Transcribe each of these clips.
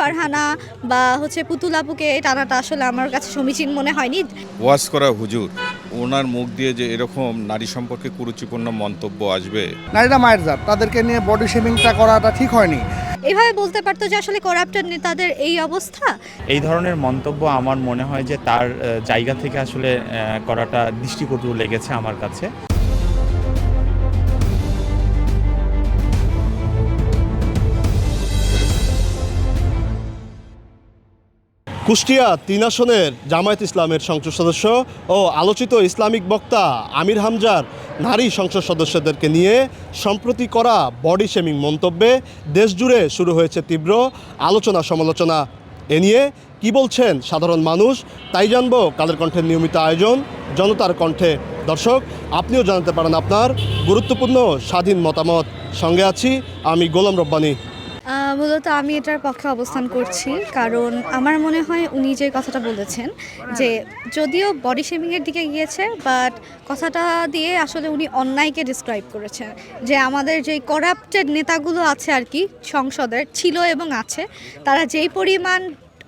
ফারহানা বা পুতুল আপুকে টানাটা আসলে আমার কাছে সমীচীন মনে হয়নি। ওয়াজ করা হুজুর, ওনার মুখ দিয়ে যে এরকম নারী সম্পর্কে কুরুচিপূর্ণ মন্তব্য আসবে। নারীরা মায়ের জাত, তাদেরকে নিয়ে বডি শেমিংটা করাটা ঠিক হয়নি। এভাবে বলতে পারতো যে আসলে করাপ্টেড নেতাদের এই অবস্থা। এই ধরনের মন্তব্য আমার মনে হয় যে তার জায়গা থেকে আসলে করাটা দৃষ্টিকটু লেগেছে আমার কাছে। কুষ্টিয়া ৩ আসনের জামায়াত ইসলামের সংসদ সদস্য ও আলোচিত ইসলামিক বক্তা আমির হামজার নারী সংসদ সদস্যদেরকে নিয়ে সম্প্রতি করা বডি শেমিং মন্তব্যে দেশজুড়ে শুরু হয়েছে তীব্র আলোচনা সমালোচনা। এ নিয়ে কী বলছেন সাধারণ মানুষ, তাই জানবো কালের কণ্ঠের নিয়মিত আয়োজন জনতার কণ্ঠে। দর্শক, আপনিও জানাতে পারেন আপনার গুরুত্বপূর্ণ স্বাধীন মতামত। সঙ্গে আছি আমি গোলাম রব্বানী। মূলত আমি এটার পক্ষে অবস্থান করছি, কারণ আমার মনে হয় উনি যে কথাটা বলেছেন যে যদিও বডি শেমিংয়ের দিকে গিয়েছে, বাট কথাটা দিয়ে আসলে উনি অন্যায়কে ডিসক্রাইব করেছেন। যে আমাদের যেই করাপ্টেড নেতাগুলো আছে আর কি সংসদের ছিল এবং আছে, তারা যেই পরিমাণ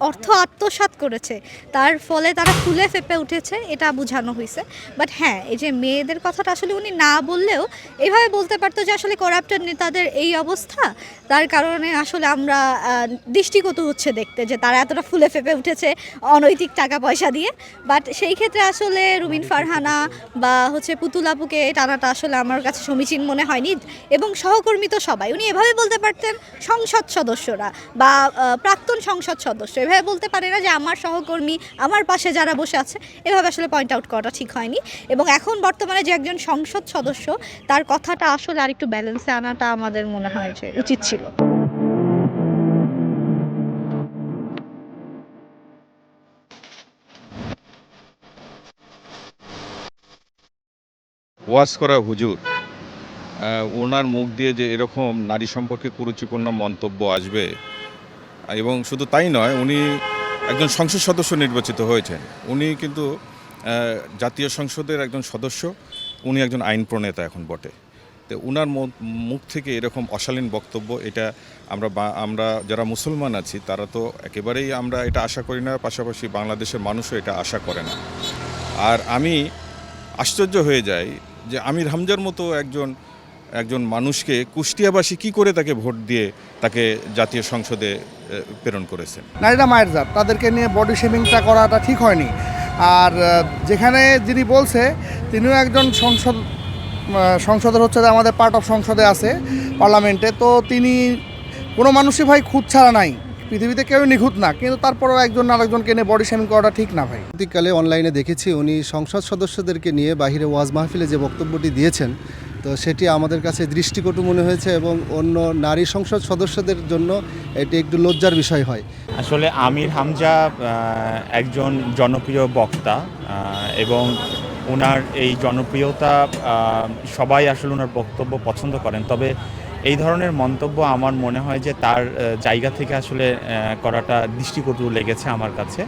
অর্থ আত্মসাৎ করেছে তার ফলে তারা ফুলে ফেঁপে উঠেছে, এটা বোঝানো হয়েছে। বাট হ্যাঁ, এই যে মেয়েদের কথাটা আসলে উনি না বললেও এভাবে বলতে পারতো যে আসলে করাপ্টেড নেতাদের এই অবস্থা, তার কারণে আসলে আমরা দৃষ্টিকটু হচ্ছে দেখতে যে তারা এতটা ফুলে ফেঁপে উঠেছে অনৈতিক টাকা পয়সা দিয়ে। বাট সেই ক্ষেত্রে আসলে রুমিন ফারহানা বা পুতুল আপুকে টানাটা আসলে আমার কাছে সমীচীন মনে হয়নি। এবং সহকর্মী তো সবাই, উনি এভাবে বলতে পারতেন সংসদ সদস্যরা বা প্রাক্তন সংসদ সদস্য, এভাবে বলতে পারে না যে আমার সহকর্মী, আমার পাশে যারা বসে আছে। এভাবে আসলে পয়েন্ট আউট করাটা ঠিক হয়নি। এবং এখন বর্তমানে যে একজন সংসদ সদস্য, তার কথাটা আসলে আরেকটু ব্যালেন্সে আনাটা আমাদের মনে হয় যে উচিত ছিল। ওয়াজ করা হুজুর, ওনার মুখ দিয়ে যে এরকম নারী সম্পর্কে কুরুচিপূর্ণ মন্তব্য আসবে, এবং শুধু তাই নয়, উনি একজন সংসদ সদস্য নির্বাচিত হয়েছেন। উনি কিন্তু জাতীয় সংসদের একজন সদস্য, উনি একজন আইন প্রণেতা এখন বটে। তো উনার মুখ থেকে এরকম অশালীন বক্তব্য, এটা আমরা যারা মুসলমান আছি তারা তো একেবারেই আমরা এটা আশা করি না, পাশাপাশি বাংলাদেশের মানুষও এটা আশা করে না। আর আমি আশ্চর্য হয়ে যাই যে আমির হামজার মতো একজন মানুষকে কুষ্টিয়াবাসী কি করে তাকে ভোট দিয়ে তাকে জাতীয় সংসদে প্রেরণ করেছেন। নারীরা মায়ের জাত, তাদেরকে নিয়ে বডি শেমিংটা করাটা ঠিক হয়নি। আর যেখানে যিনি বলছে তিনিও একজন সংসদের হচ্ছে যে আমাদের পার্ট অফ সংসদে আছে, পার্লামেন্টে। তো তিনি কোনো মানুষই ভাই খুঁত ছাড়া নাই, পৃথিবীতে কেউ নিখুঁত না, কিন্তু তারপরেও একজন আরেকজনকে নিয়ে বডি শেমিং করাটা ঠিক না ভাই। সাম্প্রতিককালে অনলাইনে দেখেছি উনি সংসদ সদস্যদেরকে নিয়ে বাহিরে ওয়াজ মাহফিলে যে বক্তব্যটি দিয়েছেন, তো সেটি আমাদের কাছে দৃষ্টিকটু মনে হয়েছে এবং অন্য নারী সংসদ সদস্যদের জন্য এটি একটু লজ্জার বিষয় হয়। আসলে আমির হামজা একজন জনপ্রিয় বক্তা এবং ওনার এই জনপ্রিয়তা সবাই আসলে ওনার বক্তব্য পছন্দ করেন। তবে এই ধরনের মন্তব্য আমার মনে হয় যে তার জায়গা থেকে আসলে করাটা দৃষ্টিকটু লেগেছে আমার কাছে।